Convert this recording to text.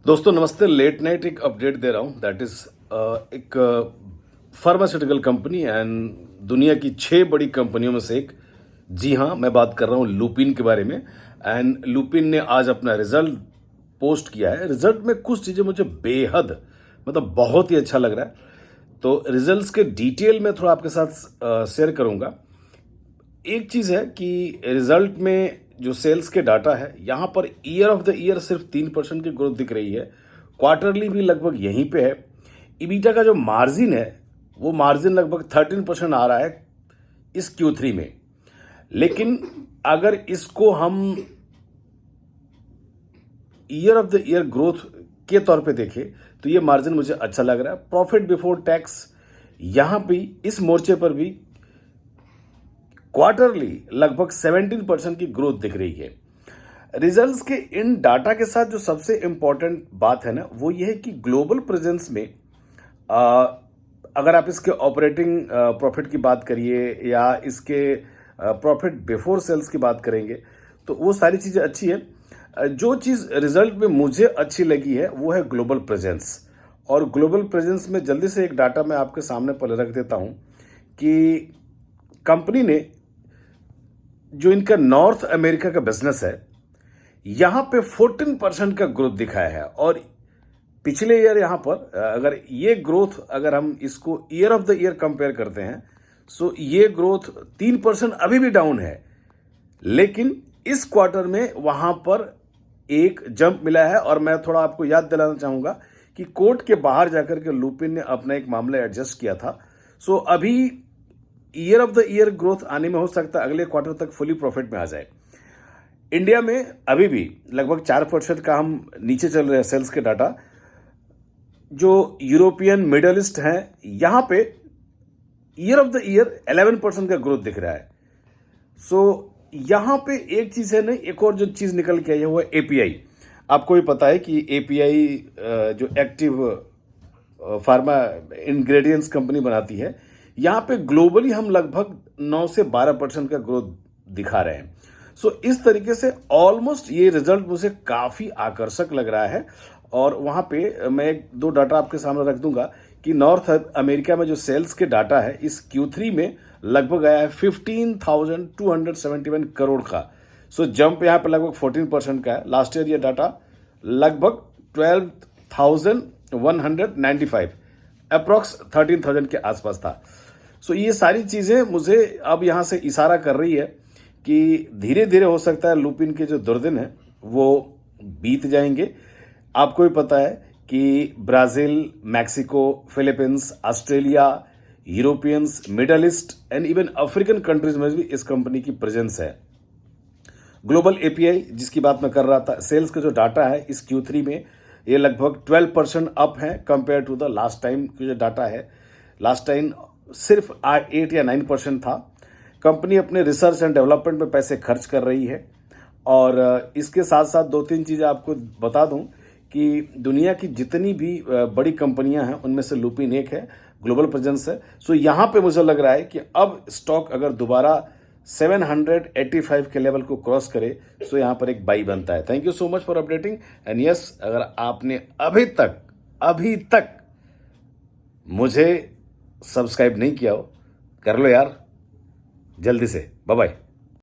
दोस्तों नमस्ते। Late night एक अपडेट दे रहा हूँ दैट इज़ एक फार्मास्यूटिकल कंपनी एंड दुनिया की 6 बड़ी कंपनियों में से एक। जी हाँ, मैं बात कर रहा हूँ लुपिन के बारे में। एंड लुपिन ने आज अपना रिजल्ट पोस्ट किया है। रिजल्ट में कुछ चीज़ें मुझे बेहद मतलब बहुत ही अच्छा लग रहा है, तो रिजल्ट्स के डिटेल में थोड़ा आपके साथ शेयर करूँगा। एक चीज़ है कि रिजल्ट में जो सेल्स के डाटा है, यहाँ per year of the year सिर्फ 3% की ग्रोथ दिख रही है। क्वार्टरली भी लगभग यहीं पे है। इबीटा का जो मार्जिन है, वो मार्जिन लगभग 13% आ रहा है इस Q3 में। लेकिन अगर इसको हम year of the year growth के तौर पे देखें तो ये मार्जिन मुझे अच्छा लग रहा है। प्रॉफिट बिफोर टैक्स यहाँ भी इस मोर्चे पर भी क्वार्टरली लगभग 17% की ग्रोथ दिख रही है। रिजल्ट्स के इन डाटा के साथ जो सबसे इंपॉर्टेंट बात है ना, वो ये है कि ग्लोबल प्रेजेंस में अगर आप इसके ऑपरेटिंग प्रॉफिट की बात करिए या इसके प्रॉफिट बिफोर सेल्स की बात करेंगे तो वो सारी चीज़ें अच्छी है। जो चीज़ रिजल्ट में मुझे अच्छी लगी है वो है ग्लोबल प्रेजेंस। और ग्लोबल प्रेजेंस में जल्दी से एक डाटा मैं आपके सामने पहले रख देता हूँ कि कंपनी ने जो इनका नॉर्थ अमेरिका का बिजनेस है, यहां पे 14% का ग्रोथ दिखाया है। और पिछले ईयर यहां पर अगर ये ग्रोथ अगर हम इसको year of the year compare करते हैं सो ये ग्रोथ 3% अभी भी डाउन है। लेकिन इस क्वार्टर में वहां पर एक जंप मिला है। और मैं थोड़ा आपको याद दिलाना चाहूंगा कि कोर्ट के बाहर जाकर के लुपिन ने अपना एक मामला एडजस्ट किया था। सो अभी year of the year growth आने में हो सकता है अगले क्वार्टर तक फुली प्रॉफिट में आ जाए। इंडिया में अभी भी लगभग 4% का हम नीचे चल रहे हैं सेल्स के डाटा। जो यूरोपियन मिडल ईस्ट हैं, यहां पे ईयर ऑफ द ईयर 11% का ग्रोथ दिख रहा है। सो यहां पे एक चीज है ना, एक और जो चीज निकल के आई है वो है एपीआई। आपको भी पता है कि एपीआई जो एक्टिव फार्मा इंग्रेडिएंट्स कंपनी बनाती है, यहाँ पे ग्लोबली हम लगभग 9 से 12% का ग्रोथ दिखा रहे हैं। सो इस तरीके से ऑलमोस्ट ये रिजल्ट मुझे काफ़ी आकर्षक लग रहा है। और वहाँ पे मैं एक दो डाटा आपके सामने रख दूंगा कि नॉर्थ अमेरिका में जो सेल्स के डाटा है इस Q3 में लगभग आया है 15,271 करोड़ का। सो जंप यहाँ पे लगभग 14% का है। लास्ट ईयर ये डाटा लगभग 12,195 अप्रॉक्स 13,000 के आसपास था। सो ये सारी चीज़ें मुझे अब यहाँ से इशारा कर रही है कि धीरे धीरे हो सकता है लुपिन के जो दुर्दिन है वो बीत जाएंगे। आपको भी पता है कि Brazil, Mexico, Philippines, Australia, Europeans, middle east and even African countries में भी इस कंपनी की प्रेजेंस है। ग्लोबल एपीआई जिसकी बात मैं कर रहा था, सेल्स का जो डाटा है इस Q3 में ये लगभग 12% अप है compare to the last time की जो डाटा है। लास्ट टाइम सिर्फ 8 या 9% था। कंपनी अपने रिसर्च एंड डेवलपमेंट में पैसे खर्च कर रही है। और इसके साथ साथ दो तीन चीज़ें आपको बता दूं कि दुनिया की जितनी भी बड़ी कंपनियां हैं उनमें से लुपिन एक है, ग्लोबल प्रेजेंस है। सो यहाँ पे मुझे लग रहा है कि अब स्टॉक अगर दोबारा 785 के लेवल को क्रॉस करे सो यहाँ पर एक बाई बनता है। Thank you so much for updating and yes, अगर आपने अभी तक मुझे सब्सक्राइब नहीं किया हो कर लो यार, जल्दी से। Bye bye.